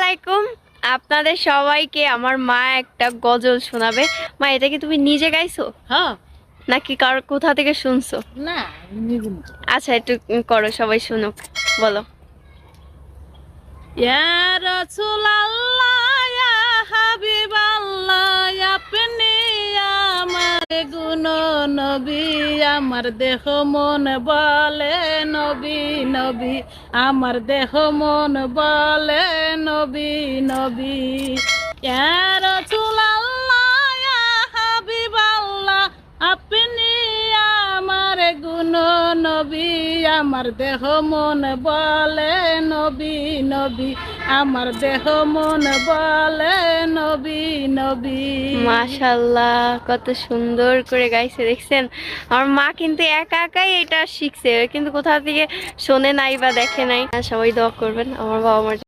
আলাইকুম। আপনাদের সবাইকে আমার মা একটা গজল শোনাবে। মা, এটা কি তুমি নিজে গাইছো হ্যাঁ। নাকি কার কোথা থেকে শুনছো? না, নিজে না। আচ্ছা, একটু করো, সবাই শুনুক। বলো। ইয়া রাসূলুল্লাহ ইয়া হাবিবাল্লাহ আপনি আমার গুণ নবী আমার দেহ মন বলে নবী নবী আমার দেহ মন বলে নবী নবী ইয়া রাসূলুল্লাহ ইয়া হাবিবাল্লাহ আপনি আমার গুণ নবী আমার দেহ মন বলে নবী নবী আমার দেহ মন বলে নবী নবী। মাশাআল্লাহ, কত সুন্দর করে গাইছে দেখছেন। আমার মা কিন্তু একা একাই এটা শিখছে, কিন্তু কোথা থেকে শোনে নাই বা দেখে নাই। সবাই দোয়া করবেন আমার বাবা মার